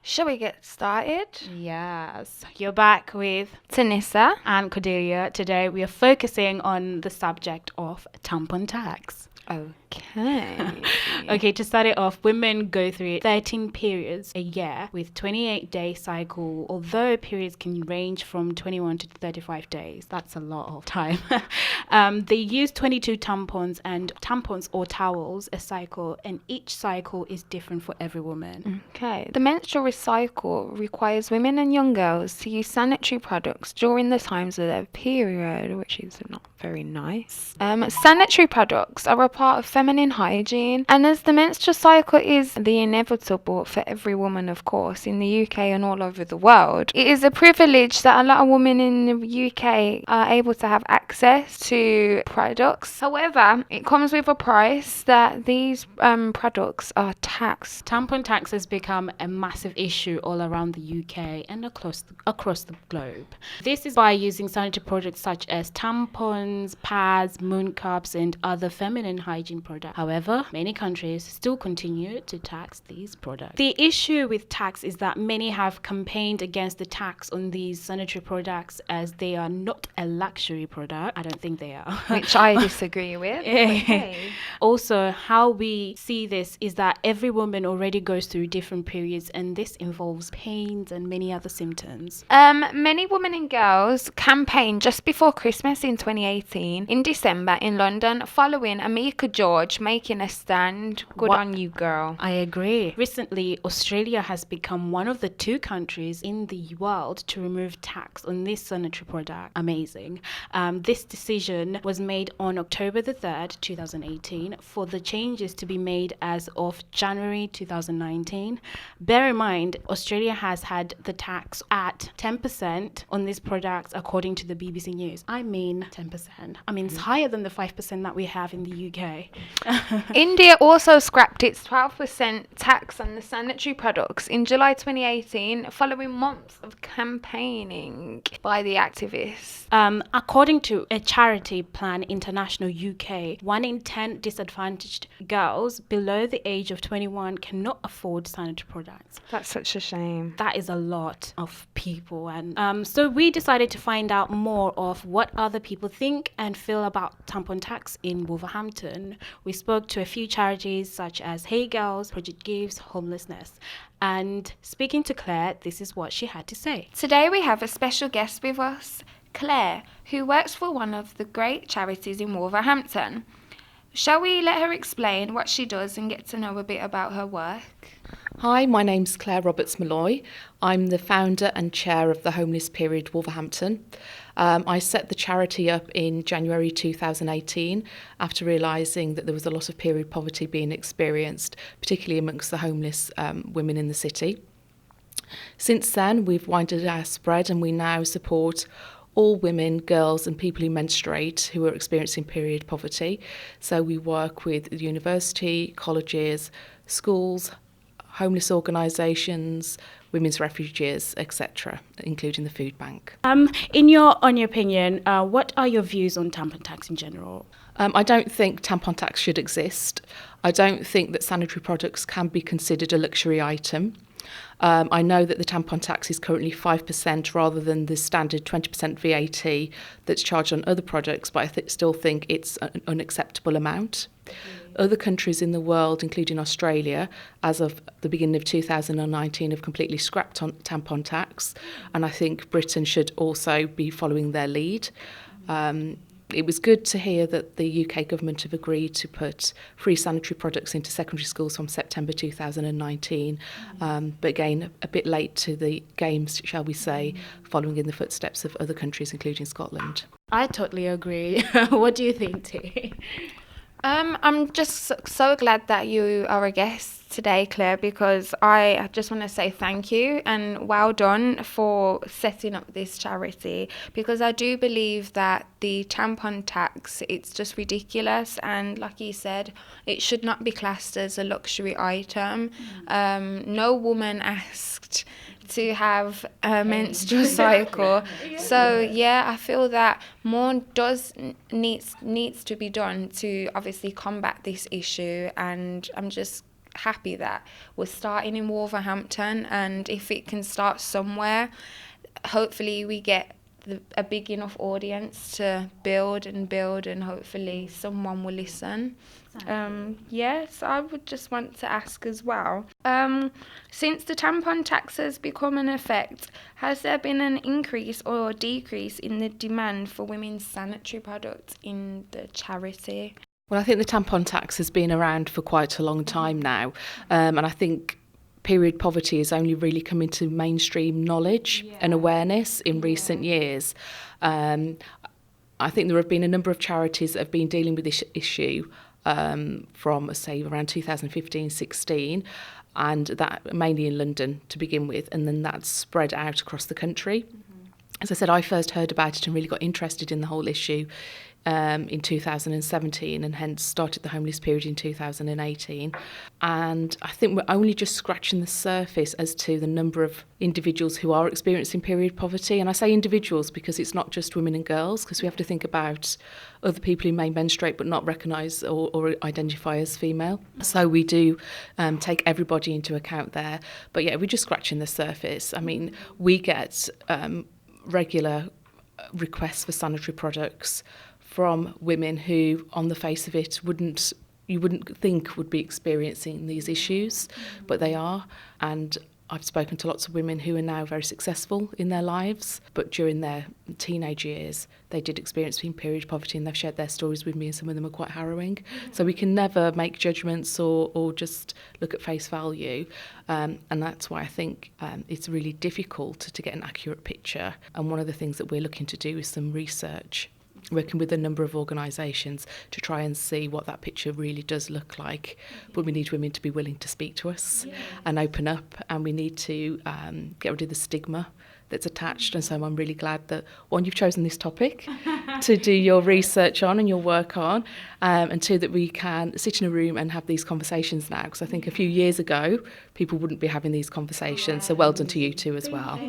Shall we get started? Yes, you're back with Tenissa. and Cordelia. Today we are focusing on the subject of tampon tax. Okay. Okay, to start it off, women go through 13 periods a year with 28-day cycle, although periods can range from 21 to 35 days. That's a lot of time. They use 22 tampons or towels a cycle, and each cycle is different for every woman. Okay. The menstrual cycle requires women and young girls to use sanitary products during the times of their period, which is not very nice. Sanitary products are a part of feminine hygiene, and as the menstrual cycle is the inevitable for every woman, of course, in the UK and all over the world, it is a privilege that a lot of women in the UK are able to have access to products. However, it comes with a price that these products are taxed. Tampon tax has become a massive issue all around the UK and across the globe. This is by using sanitary products such as tampons, pads, moon cups, and other feminine hygiene products. However, many countries still continue to tax these products. The issue with tax is that many have campaigned against the tax on these sanitary products as they are not a luxury product. I don't think they are. Which I disagree with. Okay. Also, how we see this is that every woman already goes through different periods, and this involves pains and many other symptoms. Many women and girls campaigned just before Christmas in 2018 in December in London following Amika George making a stand. Good on you, girl. I agree. Recently, Australia has become one of the 2 countries in the world to remove tax on this sanitary product. Amazing. This decision was made on October the 3rd, 2018, for the changes to be made as of January 2019. Bear in mind, Australia has had the tax at 10% on these products according to the BBC News. I mean 10%. I mean, it's higher than the 5% that we have in the UK. India also scrapped its 12% tax on the sanitary products in July 2018 following months of campaigning by the activists. According to a charity Plan International UK, 1 in 10 disadvantaged girls below the age of 21 cannot afford sanitary products. That's such a shame. That is a lot of people, and so we decided to find out more of what other people think and feel about tampon tax in Wolverhampton. We spoke to a few charities such as Hey Girls, Project Gives, Homelessness, and speaking to Claire, this is what she had to say. Today we have a special guest with us, Claire, who works for one of the great charities in Wolverhampton. Shall we let her explain what she does and get to know a bit about her work? Hi, my name's Claire Roberts-Malloy. I'm the founder and chair of the Homeless Period Wolverhampton. I set the charity up in January 2018 after realising that there was a lot of period poverty being experienced, particularly amongst the homeless women in the city. Since then, we've widened our spread and we now support all women, girls and people who menstruate who are experiencing period poverty. So we work with the university, colleges, schools, homeless organisations, women's refugees, etc., including the food bank. In your opinion, what are your views on tampon tax in general? I don't think tampon tax should exist. I don't think that sanitary products can be considered a luxury item. I know that the tampon tax is currently 5% rather than the standard 20% VAT that's charged on other products, but I still think it's an unacceptable amount. Other countries in the world, including Australia, as of the beginning of 2019, have completely scrapped on tampon tax, and I think Britain should also be following their lead. It was good to hear that the UK government have agreed to put free sanitary products into secondary schools from September 2019, but again, a bit late to the game, shall we say, following in the footsteps of other countries, including Scotland. I totally agree. What do you think, T? I'm just so glad that you are a guest today, Claire, because I just want to say thank you and well done for setting up this charity, because I do believe that the tampon tax, it's just ridiculous, and like you said, it should not be classed as a luxury item. No woman asked to have a menstrual cycle. So yeah, I feel that more needs to be done to obviously combat this issue, and I'm just happy that we're starting in Wolverhampton, and if it can start somewhere, hopefully we get a big enough audience to build, and hopefully someone will listen. Yes, I would just want to ask as well, since the tampon tax has become in effect, has there been an increase or decrease in the demand for women's sanitary products in the charity? Well, I think the tampon tax has been around for quite a long time now, and I think period poverty has only really come into mainstream knowledge and awareness in recent years. I think there have been a number of charities that have been dealing with this issue from, say, around 2015-16, and that mainly in London to begin with, and then that's spread out across the country. As I said, I first heard about it and really got interested in the whole issue in 2017, and hence started the homeless period in 2018. And I think we're only just scratching the surface as to the number of individuals who are experiencing period poverty. And I say individuals because it's not just women and girls, because we have to think about other people who may menstruate but not recognise or identify as female. So we do take everybody into account there. But yeah, we're just scratching the surface. I mean, we get regular requests for sanitary products from women who, on the face of it, you wouldn't think would be experiencing these issues, but they are. And I've spoken to lots of women who are now very successful in their lives, but during their teenage years, they did experience period poverty, and they've shared their stories with me, and some of them are quite harrowing. So we can never make judgments or just look at face value. And that's why I think it's really difficult to get an accurate picture. And one of the things that we're looking to do is some research, working with a number of organisations to try and see what that picture really does look like. But we need women to be willing to speak to us and open up, and we need to get rid of the stigma that's attached. And so I'm really glad that, one, you've chosen this topic to do your research on and your work on, and two, that we can sit in a room and have these conversations now, because I think a few years ago people wouldn't be having these conversations. So well done to you two as well.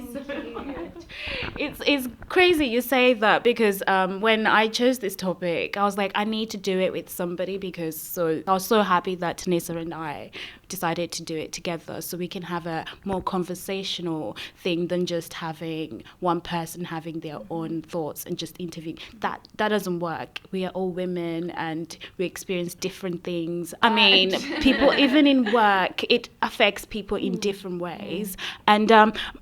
It's crazy you say that, because when I chose this topic, I was like, I need to do it with somebody, because I was so happy that Tennissa and I decided to do it together, so we can have a more conversational thing than just having one person having their own thoughts and just interviewing. That doesn't work. We are all women and we experience different things. I mean, people, even in work, it affects people in different ways. And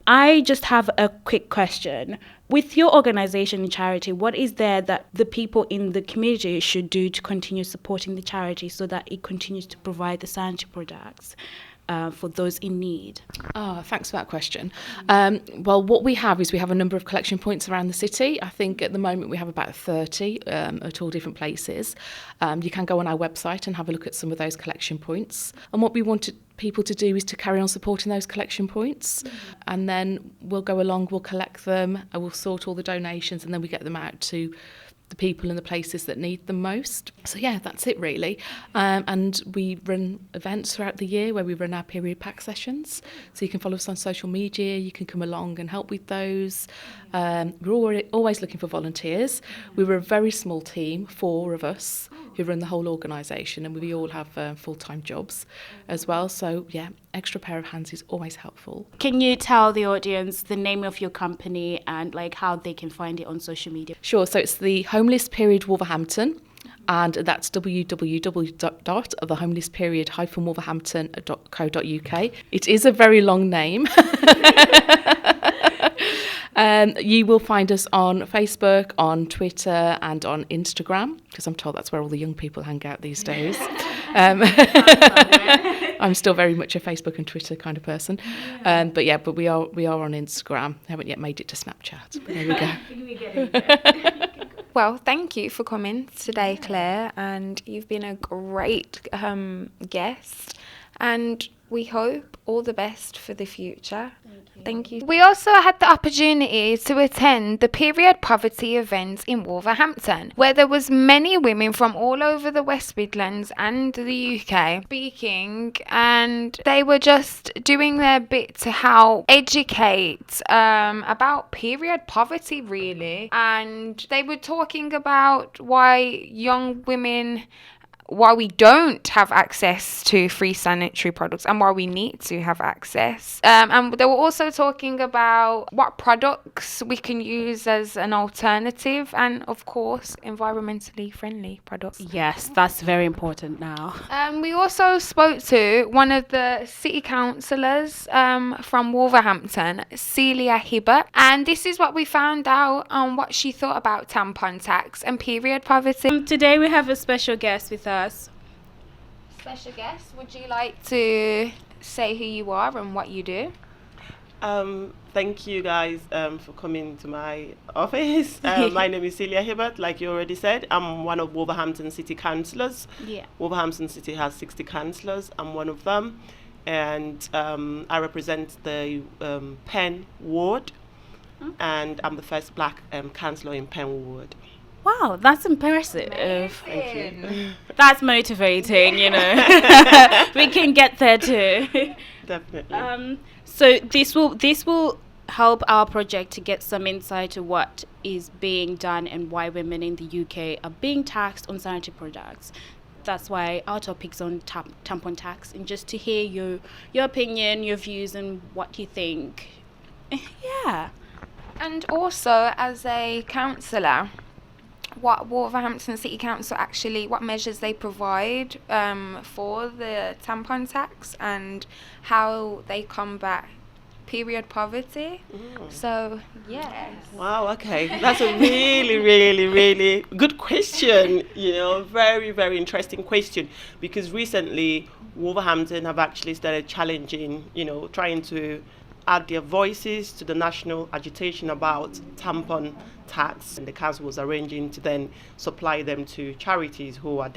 I just have a quick question. With your organisation and charity, what is there that the people in the community should do to continue supporting the charity so that it continues to provide the sanitary products for those in need? Thanks for that question. Well, what we have is we have a number of collection points around the city. I think at the moment we have about 30 at all different places. You can go on our website and have a look at some of those collection points. And what we wanted people to do is to carry on supporting those collection points, and then we'll go along, we'll collect them, and we'll sort all the donations, and then we get them out to the people in the places that need them most. So yeah, that's it really. And we run events throughout the year where we run our period pack sessions. So you can follow us on social media, you can come along and help with those. We're always looking for volunteers. We were a very small team, 4 of us, who run the whole organisation, and we all have full-time jobs as well. So yeah, extra pair of hands is always helpful. Can you tell the audience the name of your company and like how they can find it on social media? Sure, so it's the Homeless Period Wolverhampton, and that's www.thehomelessperiod-wolverhampton.co.uk. It is a very long name. You will find us on Facebook, on Twitter, and on Instagram, because I'm told that's where all the young people hang out these days. I'm still very much a Facebook and Twitter kind of person. But we are on Instagram. I haven't yet made it to Snapchat, but there we go. Well, thank you for coming today, Claire, and you've been a great guest, and we hope all the best for the future. Thank you. We also had the opportunity to attend the period poverty event in Wolverhampton, where there was many women from all over the West Midlands and the UK speaking, and they were just doing their bit to help educate about period poverty, really. And they were talking about why young women why we don't have access to free sanitary products and why we need to have access. And they were also talking about what products we can use as an alternative and, of course, environmentally friendly products. Yes, that's very important now. We also spoke to one of the city councillors from Wolverhampton, Celia Hibbert, and this is what we found out on what she thought about tampon tax and period poverty. Today we have a special guest with us. Special guest, would you like to say who you are and what you do? Thank you guys for coming to my office. My name is Celia Hibbert, like you already said. I'm one of Wolverhampton City Councillors. Yeah. Wolverhampton City has 60 councillors. I'm one of them. And I represent the Penn ward. And I'm the first black councillor in Penn ward. Wow, that's impressive. Thank you. That's motivating, you know. We can get there too. Definitely. So this will help our project to get some insight to what is being done and why women in the UK are being taxed on sanitary products. That's why our topic's on tampon tax, and just to hear your opinion, your views, and what you think. Yeah. And also, as a councillor, what Wolverhampton City Council actually, what measures they provide for the tampon tax and how they combat period poverty. So, yes. Wow, okay. That's a really, really, really good question. Very, very interesting question, because recently Wolverhampton have actually started challenging, trying to add their voices to the national agitation about tampon tax, and the council was arranging to then supply them to charities who are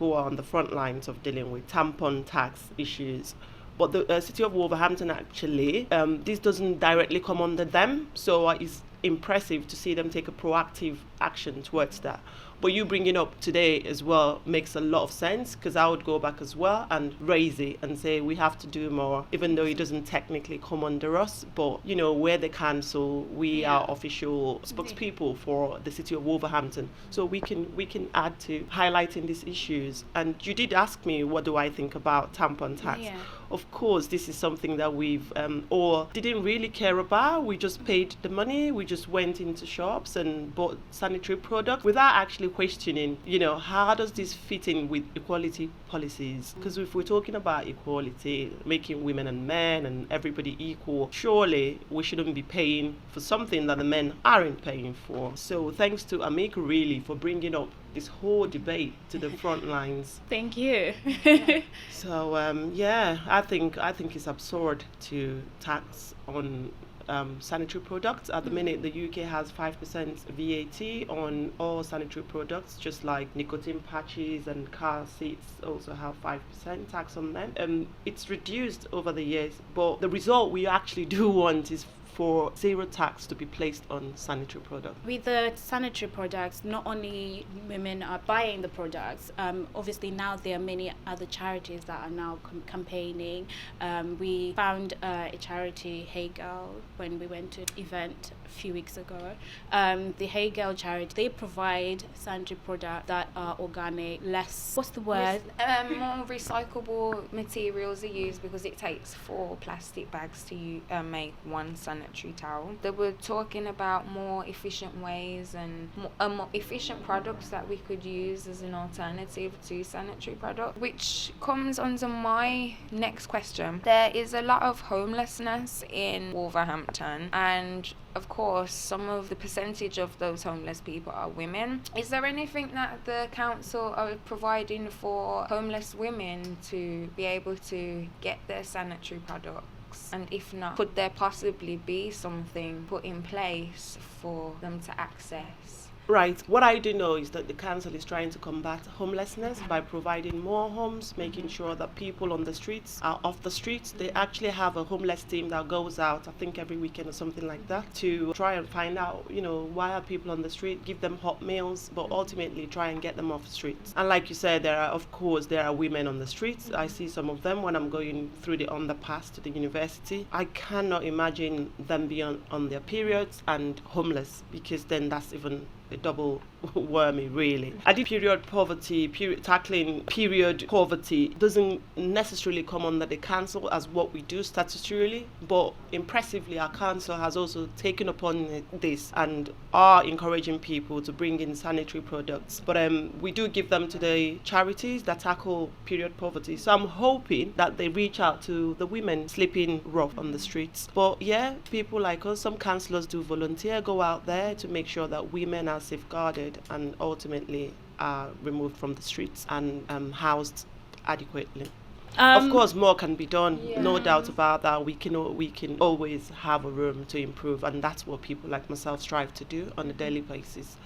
on the front lines of dealing with tampon tax issues. But the city of Wolverhampton actually, this doesn't directly come under them, so it's impressive to see them take a proactive action towards that. But you bringing up today as well makes a lot of sense, because I would go back as well and raise it and say we have to do more, even though it doesn't technically come under us. But, we're the council, we are official spokespeople for the city of Wolverhampton. So we can add to highlighting these issues. And you did ask me, what do I think about tampon tax? Yeah. Of course, this is something that we've or didn't really care about. We just paid the money. We just went into shops and bought sanitary products without actually questioning, how does this fit in with equality policies? Because if we're talking about equality, making women and men and everybody equal, surely we shouldn't be paying for something that the men aren't paying for. So thanks to Amik really for bringing up this whole debate to the front lines. Thank you. So I think it's absurd to tax on sanitary products. At the minute, the UK has 5% VAT on all sanitary products, just like nicotine patches and car seats also have 5% tax on them. It's reduced over the years, but the result we actually do want is for zero tax to be placed on sanitary products. With the sanitary products, not only women are buying the products, obviously now there are many other charities that are now campaigning. We found a charity, Hey Girl, when we went to an event a few weeks ago. The Hey Girl charity, they provide sanitary products that are organic, less, what's the word? More recyclable materials are used, because it takes 4 plastic bags to make one sanitary towel. They were talking about more efficient ways and more efficient products that we could use as an alternative to sanitary products, which comes under my next question. There is a lot of homelessness in Wolverhampton, and of course some of the percentage of those homeless people are women. Is there anything that the council are providing for homeless women to be able to get their sanitary products? And if not, could there possibly be something put in place for them to access? Right. What I do know is that the council is trying to combat homelessness by providing more homes, making sure that people on the streets are off the streets. They actually have a homeless team that goes out, I think every weekend or something like that, to try and find out, why are people on the street, give them hot meals, but ultimately try and get them off the streets. And like you said, there are women on the streets. I see some of them when I'm going through the underpass to the university. I cannot imagine them being on their periods and homeless, because then that's even a double wormy, really. I did tackling period poverty doesn't necessarily come under the council as what we do statutorily, but impressively our council has also taken upon this and are encouraging people to bring in sanitary products. But we do give them to the charities that tackle period poverty. So I'm hoping that they reach out to the women sleeping rough on the streets. But yeah, people like us, some councillors do volunteer, go out there to make sure that women are safeguarded and ultimately are removed from the streets and housed adequately. Of course, more can be done, no doubt about that. We can always have a room to improve, and that's what people like myself strive to do on a daily basis.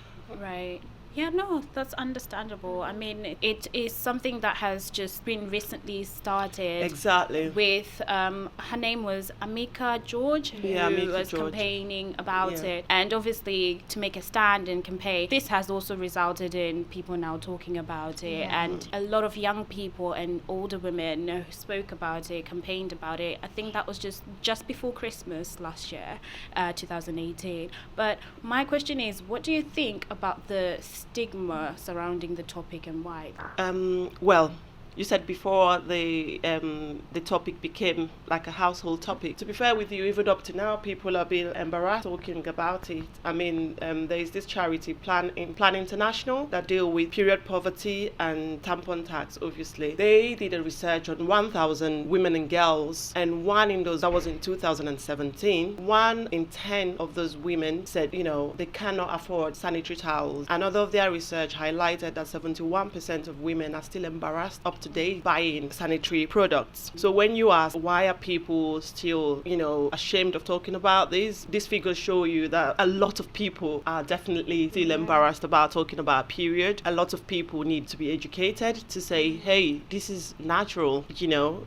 Right. Yeah, no, that's understandable. I mean, it is something that has just been recently started. Exactly. With, her name was Amika George, who was campaigning about it. And obviously, to make a stand and campaign, this has also resulted in people now talking about it. And a lot of young people and older women who spoke about it, campaigned about it. I think that was just before Christmas last year, 2018. But my question is, what do you think about the stigma surrounding the topic and why? Well, you said before the topic became like a household topic. To be fair with you, even up to now, people are being embarrassed talking about it. I mean, there is this charity, Plan International, that deal with period poverty and tampon tax, obviously. They did a research on 1,000 women and girls, and that was in 2017, 1 in 10 of those women said, they cannot afford sanitary towels. Another of their research highlighted that 71% of women are still embarrassed up today buying sanitary products. So when you ask why are people still, ashamed of talking about these figures show you that a lot of people are definitely still embarrassed about talking about period. A lot of people need to be educated to say, hey, this is natural.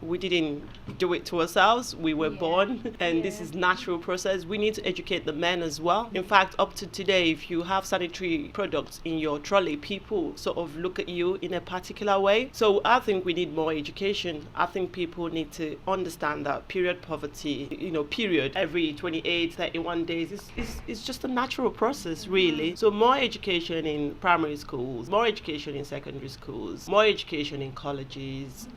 We didn't do it to ourselves. We were born, and this is natural process. We need to educate the men as well. In fact, up to today, if you have sanitary products in your trolley, people sort of look at you in a particular way. So I think we need more education. I think people need to understand that period poverty, period every 28, 31 days is just a natural process, really. So more education in primary schools, more education in secondary schools, more education in colleges,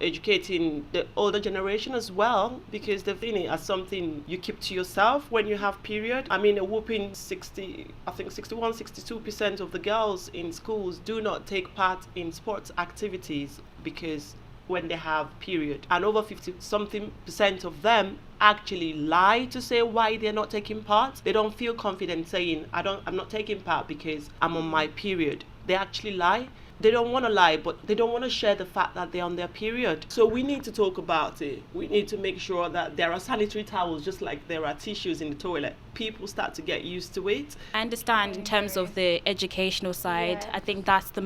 educating the older generation as well, because they've seen it as something you keep to yourself when you have period. I mean, a whooping 62% of the girls in schools do not take part in sports activities because when they have period, and over 50-something% of them actually lie to say why they're not taking part. They don't feel confident saying, I'm not taking part because I'm on my period. They actually lie. They don't want to lie, but they don't want to share the fact that they're on their period. So we need to talk about it. We need to make sure that there are sanitary towels just like there are tissues in the toilet. People start to get used to it. I understand in terms of the educational side, I think that's the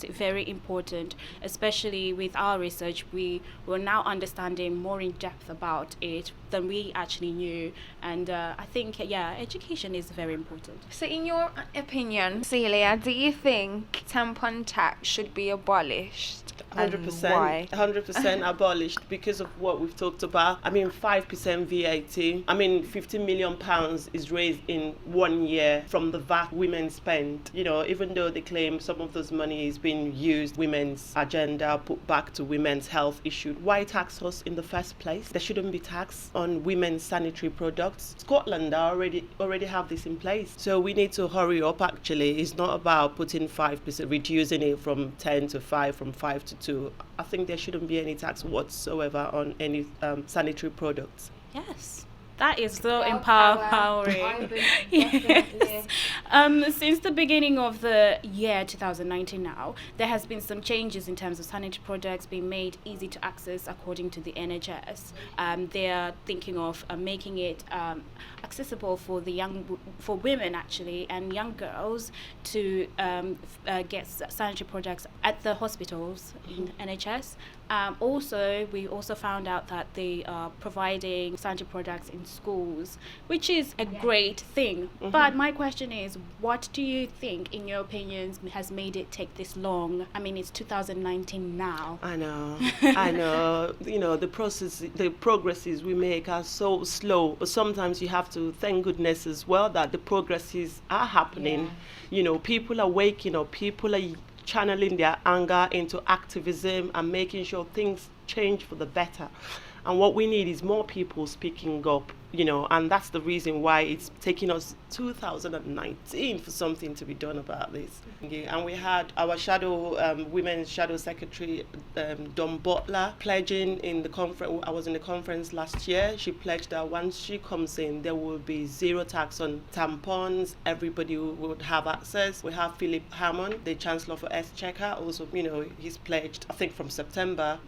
very important, especially with our research. We're now understanding more in depth about it than we actually knew. And I think, education is very important. So in your opinion, Celia, do you think tampon tax should be abolished? 100%. Why? 100% abolished because of what we've talked about. I mean, 5% VAT. I mean, £50 million is raised in 1 year from the VAT women spend. Even though they claim some of those money is being used, women's agenda put back to women's health issue. Why tax us in the first place? There shouldn't be tax on women's sanitary products. Scotland already have this in place. So we need to hurry up, actually. It's not about putting 5%, reducing it from 10 to 5, from 5 to 2. I think there shouldn't be any tax whatsoever on any sanitary products. Yes. That is so empowering. Yes. Since the beginning of the year 2019 now, there has been some changes in terms of sanitary products being made easy to access according to the NHS. They are thinking of making it accessible for for women actually and young girls to get sanitary products at the hospitals in NHS. We also found out that they are providing sanitary products in in schools, which is a great thing. But my question is, what do you think, in your opinions, has made it take this long? I mean, it's 2019 now. I know. The progresses we make are so slow, but sometimes you have to thank goodness as well that the progresses are happening. People are waking up, people are channeling their anger into activism and making sure things change for the better. And what we need is more people speaking up, and that's the reason why it's taking us 2019 for something to be done about this. And we had our women's shadow secretary, Dawn Butler, pledging in the conference. I was in the conference last year. She pledged that once she comes in, there will be zero tax on tampons. Everybody would have access. We have Philip Hammond, the Chancellor for Exchequer, also, he's pledged. I think from September,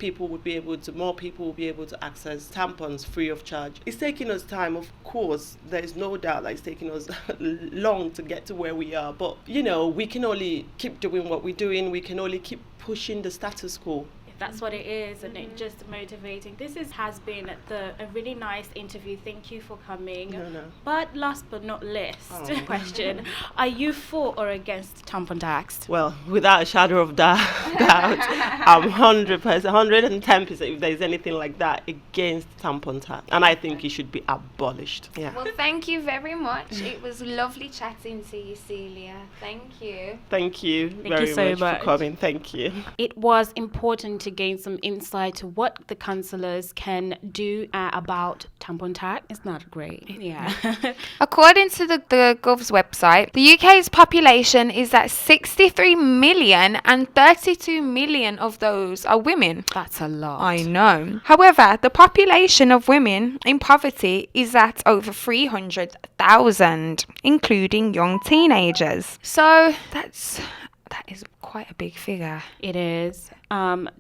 more people will be able to access tampons free of charge. It's taking us time, of course. There's no doubt that it's taking us long to get to where we are, but we can only keep doing what we're doing. We can only keep pushing the status quo. That's what it is, and it's just motivating. This has been a really nice interview. Thank you for coming. No. But last but not least, question: are you for or against tampon tax? Well, without a shadow of doubt, I'm 100%, 110%, if there's anything like that, against tampon tax, and I think it should be abolished. Yeah. Well, thank you very much. It was lovely chatting to you, Celia. Thank you. Thank you Thank you so much for coming. Thank you. It was important to gain some insight to what the councillors can do about tampon tax. It's not great. Yeah. According to the Gov's website, the UK's population is at 63 million and 32 million of those are women. That's a lot. I know. However, the population of women in poverty is at over 300,000, including young teenagers. So that is quite a big figure. It is.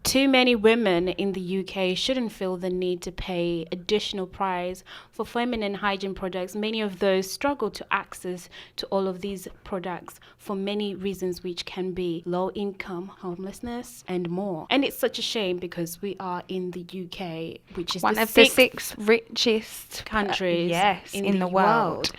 Too many women in the UK shouldn't feel the need to pay additional price for feminine hygiene products. Many of those struggle to access to all of these products for many reasons, which can be low income, homelessness, and more. And it's such a shame because we are in the UK, which is one of the six richest countries in the world.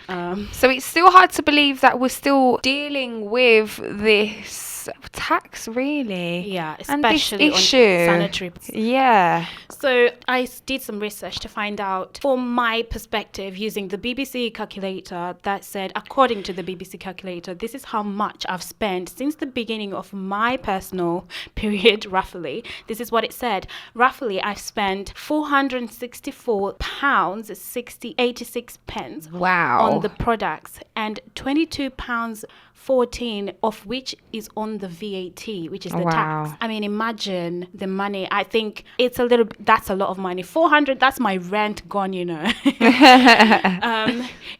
So it's still hard to believe that we're still dealing with this tax, really. Yeah, and this especially issue. On sanitary. Yeah. So I did some research to find out, from my perspective, using the BBC calculator, that said, according to the BBC calculator, this is how much I've spent since the beginning of my personal period, roughly. This is what it said. Roughly, I've spent £464.86 Wow. on the products, and £22.14 of which is on the VAT, which is the tax. I mean, imagine the money. I think that's a lot of money. 400, that's my rent gone,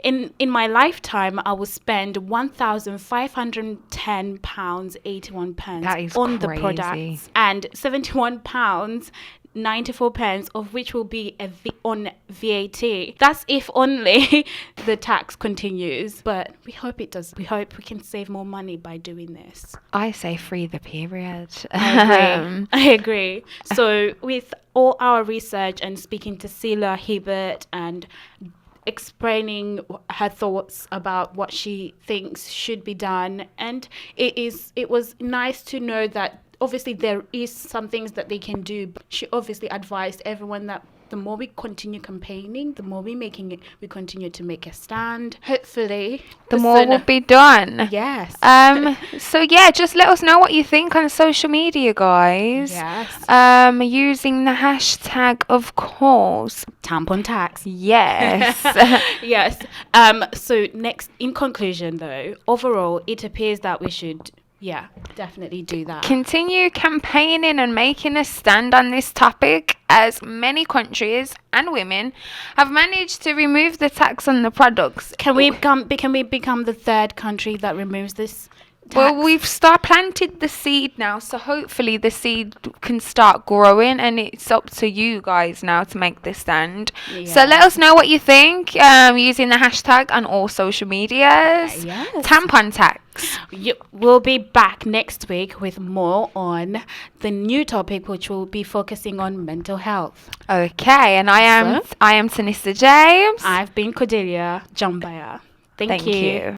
In my lifetime, I will spend £1,510.81 on the products, and £71.94, of which will be on VAT. That's if only the tax continues, but we hope it does. We hope we can save more money by doing this. I say free the period. I agree. So with all our research and speaking to Celia Hibbert and explaining her thoughts about what she thinks should be done, and it was nice to know that obviously there is some things that they can do. She obviously advised everyone that the more we continue campaigning, the more we continue to make a stand. Hopefully, the more will be done. Yes. So yeah, just let us know what you think on social media, guys. Yes. Using the hashtag, of course, tampon tax. Yes. Yes. So next, in conclusion, though, overall, it appears that we should. Yeah, definitely do that. Continue campaigning and making a stand on this topic, as many countries and women have managed to remove the tax on the products. Can we become the third country that removes this tax? Well, we've planted the seed now, so hopefully the seed can start growing, and it's up to you guys now to make this stand. Yeah. So let us know what you think using the hashtag on all social medias. Yes. Tampon tax. topics. We'll be back next week with more on the new topic, which will be focusing on mental health. Okay, and I am Tennissa James. I've been Cordelia Jambaya. Thank you.